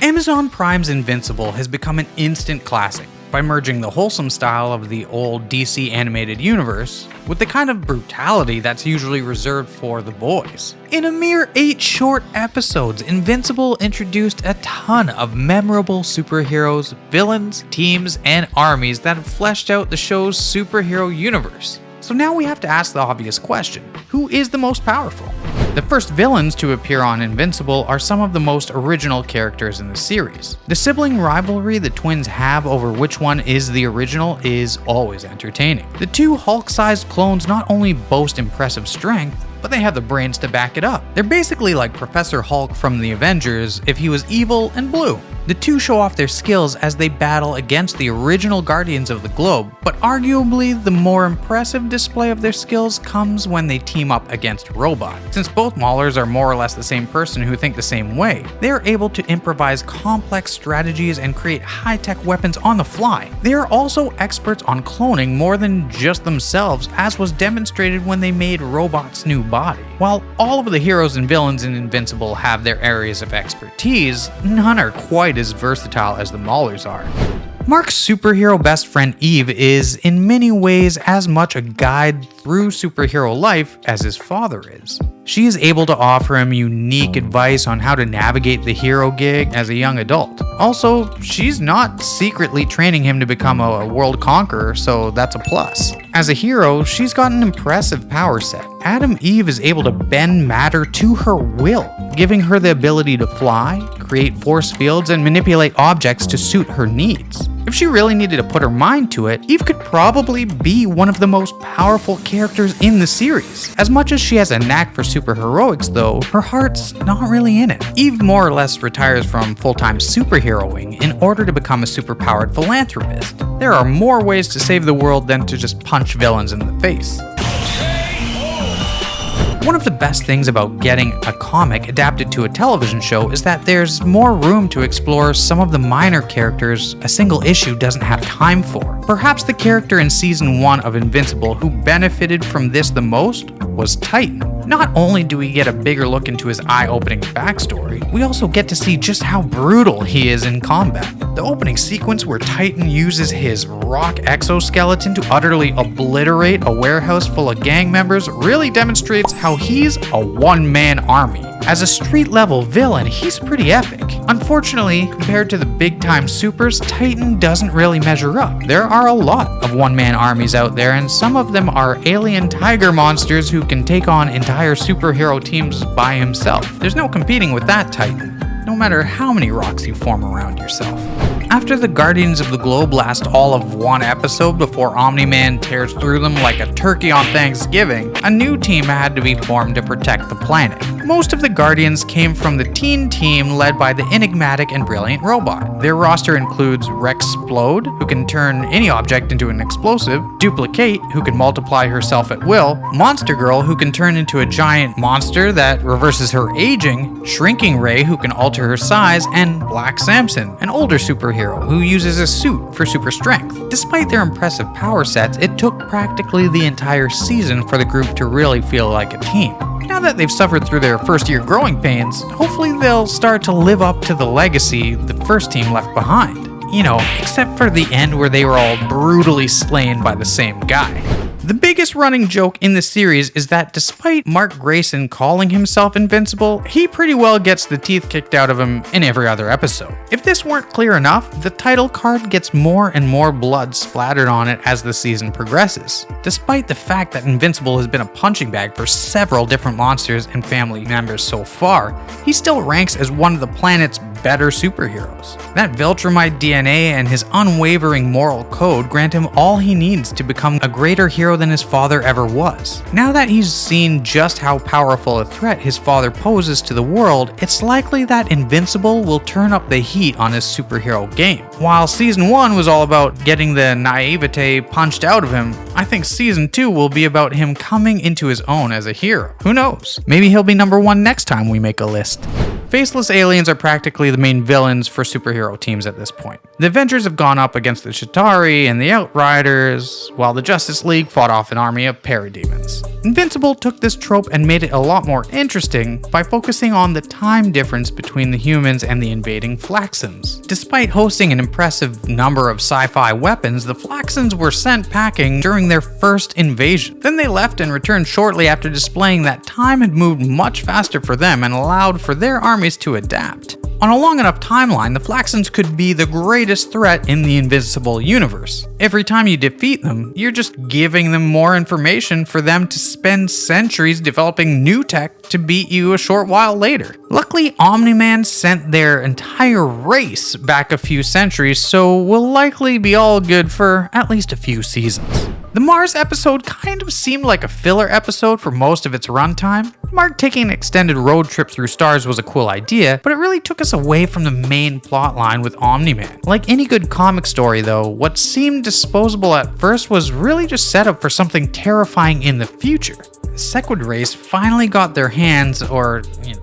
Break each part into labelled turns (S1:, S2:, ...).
S1: Amazon Prime's Invincible has become an instant classic by merging the wholesome style of the old DC animated universe with the kind of brutality that's usually reserved for the boys. In a mere 8 short episodes, Invincible introduced a ton of memorable superheroes, villains, teams, and armies that have fleshed out the show's superhero universe. So now we have to ask the obvious question: who is the most powerful? The first villains to appear on Invincible are some of the most original characters in the series. The sibling rivalry the twins have over which one is the original is always entertaining. The two Hulk-sized clones not only boast impressive strength, but they have the brains to back it up. They're basically like Professor Hulk from the Avengers if he was evil and blue. The two show off their skills as they battle against the original Guardians of the Globe, but arguably the more impressive display of their skills comes when they team up against Robot. Since both Maulers are more or less the same person who think the same way, they are able to improvise complex strategies and create high-tech weapons on the fly. They are also experts on cloning more than just themselves, as was demonstrated when they made Robot's new body. While all of the heroes and villains in Invincible have their areas of expertise, none are quite as versatile as the Maulers are. Mark's superhero best friend Eve is, in many ways, as much a guide through superhero life as his father is. She is able to offer him unique advice on how to navigate the hero gig as a young adult. Also, she's not secretly training him to become a world conqueror, so that's a plus. As a hero, she's got an impressive power set. Adam Eve is able to bend matter to her will, giving her the ability to fly, create force fields, and manipulate objects to suit her needs. If she really needed to put her mind to it, Eve could probably be one of the most powerful characters in the series. As much as she has a knack for superheroics though, her heart's not really in it. Eve more or less retires from full-time superheroing in order to become a superpowered philanthropist. There are more ways to save the world than to just punch villains in the face. One of the best things about getting a comic adapted to a television show is that there's more room to explore some of the minor characters a single issue doesn't have time for. Perhaps the character in season 1 of Invincible who benefited from this the most was Titan. Not only do we get a bigger look into his eye-opening backstory, we also get to see just how brutal he is in combat. The opening sequence where Titan uses his rock exoskeleton to utterly obliterate a warehouse full of gang members really demonstrates how he's a one-man army. As a street-level villain, he's pretty epic. Unfortunately, compared to the big-time supers, Titan doesn't really measure up. There are a lot of one-man armies out there, and some of them are alien tiger monsters who can take on entire superhero teams by himself. There's no competing with that Titan, no matter how many rocks you form around yourself. After the Guardians of the Globe last all of one episode before Omni Man tears through them like a turkey on Thanksgiving, a new team had to be formed to protect the planet. Most of the Guardians came from the teen team led by the enigmatic and brilliant Robot. Their roster includes Rexplode, who can turn any object into an explosive, Duplicate, who can multiply herself at will, Monster Girl, who can turn into a giant monster that reverses her aging, Shrinking Ray, who can alter her size, and Black Samson, an older superhero who uses a suit for super strength. Despite their impressive power sets, it took practically the entire season for the group to really feel like a team. Now that they've suffered through their first year growing pains, hopefully they'll start to live up to the legacy the first team left behind. You know, except for the end where they were all brutally slain by the same guy. The biggest running joke in the series is that despite Mark Grayson calling himself invincible, he pretty well gets the teeth kicked out of him in every other episode. If this weren't clear enough, the title card gets more and more blood splattered on it as the season progresses. Despite the fact that Invincible has been a punching bag for several different monsters and family members so far, he still ranks as one of the planet's better superheroes. That Viltrumite DNA and his unwavering moral code grant him all he needs to become a greater hero than his father ever was. Now that he's seen just how powerful a threat his father poses to the world, it's likely that Invincible will turn up the heat on his superhero game. While season 1 was all about getting the naivete punched out of him, I think season 2 will be about him coming into his own as a hero. Who knows? Maybe he'll be number 1 next time we make a list. Faceless aliens are practically the main villains for superhero teams at this point. The Avengers have gone up against the Chitauri and the Outriders, while the Justice League fought off an army of parademons. Invincible took this trope and made it a lot more interesting by focusing on the time difference between the humans and the invading Flaxans. Despite hosting an impressive number of sci-fi weapons, the Flaxans were sent packing during their first invasion. Then they left and returned shortly after displaying that time had moved much faster for them and allowed for their armies to adapt. On a long enough timeline, the Flaxans could be the greatest threat in the Invincible universe. Every time you defeat them, you're just giving them more information for them to spend centuries developing new tech to beat you a short while later. Luckily, Omni Man sent their entire race back a few centuries, so we'll likely be all good for at least a few seasons. The Mars episode kind of seemed like a filler episode for most of its runtime. Mark taking an extended road trip through stars was a cool idea, but it really took us away from the main plotline with Omni Man. Like any good comic story though, what seemed disposable at first was really just set up for something terrifying in the future. The Sequid race finally got their hands, or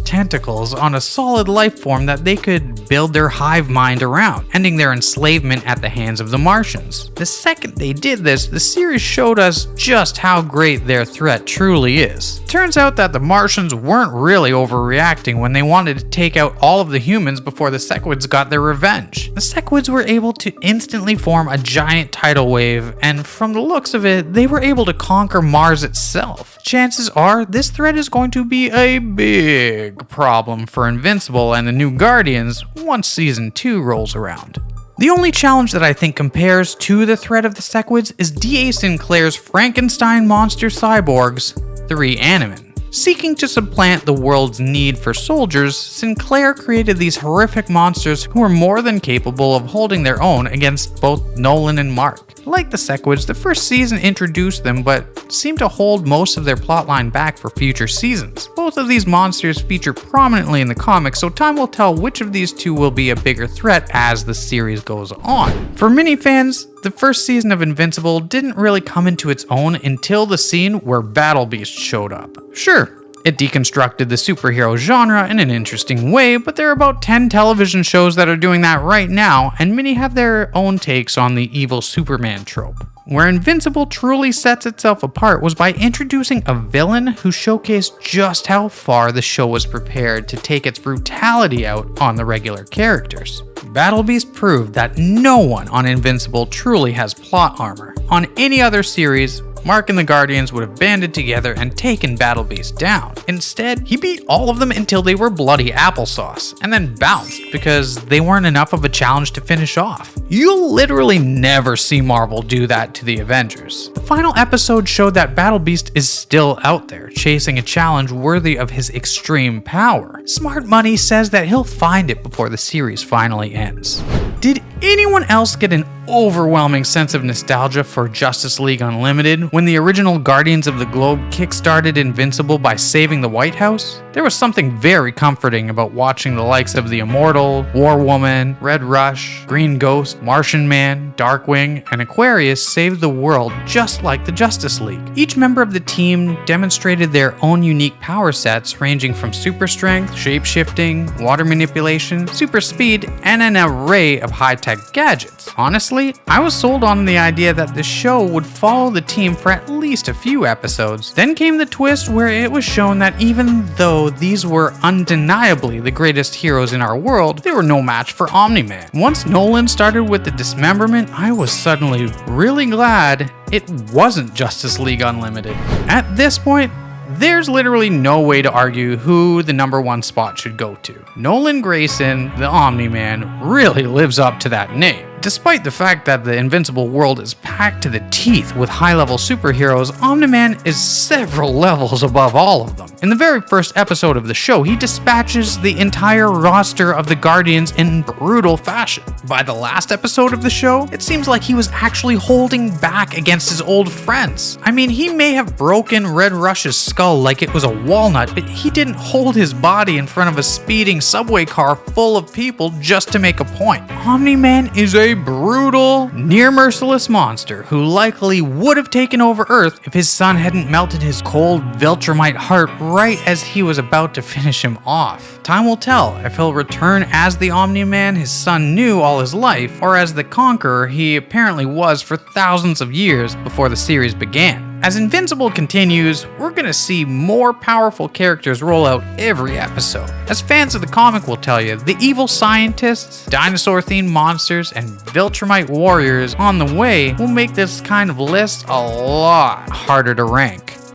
S1: tentacles, on a solid life form that they could build their hive mind around, ending their enslavement at the hands of the Martians. The second they did this, the series showed us just how great their threat truly is. Turns out that the Martians weren't really overreacting when they wanted to take out all of the humans before the Sequids got their revenge. The Sequids were able to instantly form a giant tidal wave, and from the looks of it, they were able to conquer Mars itself. Chances are this threat is going to be a big problem for Invincible and the new Guardians once season 2 rolls around. The only challenge that I think compares to the threat of the Sequids is D.A. Sinclair's Frankenstein monster cyborgs, the Reanimen. Seeking to supplant the world's need for soldiers, Sinclair created these horrific monsters who were more than capable of holding their own against both Nolan and Mark. Like the Sequids, the first season introduced them but seemed to hold most of their plotline back for future seasons. Both of these monsters feature prominently in the comics, so time will tell which of these two will be a bigger threat as the series goes on. For many fans, the first season of Invincible didn't really come into its own until the scene where Battle Beast showed up. Sure, it deconstructed the superhero genre in an interesting way, but there are about 10 television shows that are doing that right now, and many have their own takes on the evil Superman trope. Where Invincible truly sets itself apart was by introducing a villain who showcased just how far the show was prepared to take its brutality out on the regular characters. Battle Beast proved that no one on Invincible truly has plot armor. On any other series, Mark and the Guardians would have banded together and taken Battle Beast down. Instead, he beat all of them until they were bloody applesauce, and then bounced because they weren't enough of a challenge to finish off. You'll literally never see Marvel do that to the Avengers. The final episode showed that Battle Beast is still out there, chasing a challenge worthy of his extreme power. Smart Money says that he'll find it before the series finally ends. Did anyone else get an overwhelming sense of nostalgia for Justice League Unlimited when the original Guardians of the Globe kickstarted Invincible by saving the White House? There was something very comforting about watching the likes of the Immortal, War Woman, Red Rush, Green Ghost, Martian Man, Darkwing, and Aquarius save the world just like the Justice League. Each member of the team demonstrated their own unique power sets ranging from super strength, shape-shifting, water manipulation, super speed, and an array of high-tech gadgets. Honestly, I was sold on the idea that the show would follow the team for at least a few episodes. Then came the twist where it was shown that even though these were undeniably the greatest heroes in our world, they were no match for Omni Man. Once Nolan started with the dismemberment, I was suddenly really glad it wasn't Justice League Unlimited. At this point, there's literally no way to argue who the number 1 spot should go to. Nolan Grayson, the Omni Man, really lives up to that name. Despite the fact that the Invincible world is packed to the teeth with high-level superheroes, Omni Man is several levels above all of them. In the very first episode of the show, he dispatches the entire roster of the Guardians in brutal fashion. By the last episode of the show, it seems like he was actually holding back against his old friends. I mean, he may have broken Red Rush's skull like it was a walnut, but he didn't hold his body in front of a speeding subway car full of people just to make a point. Omni Man is a brutal, near-merciless monster who likely would have taken over Earth if his son hadn't melted his cold Viltrumite heart right as he was about to finish him off. Time will tell if he'll return as the Omni Man his son knew all his life, or as the Conqueror he apparently was for thousands of years before the series began. As Invincible continues, we're gonna see more powerful characters roll out every episode. As fans of the comic will tell you, the evil scientists, dinosaur-themed monsters, and Viltrumite warriors on the way will make this kind of list a lot harder to rank.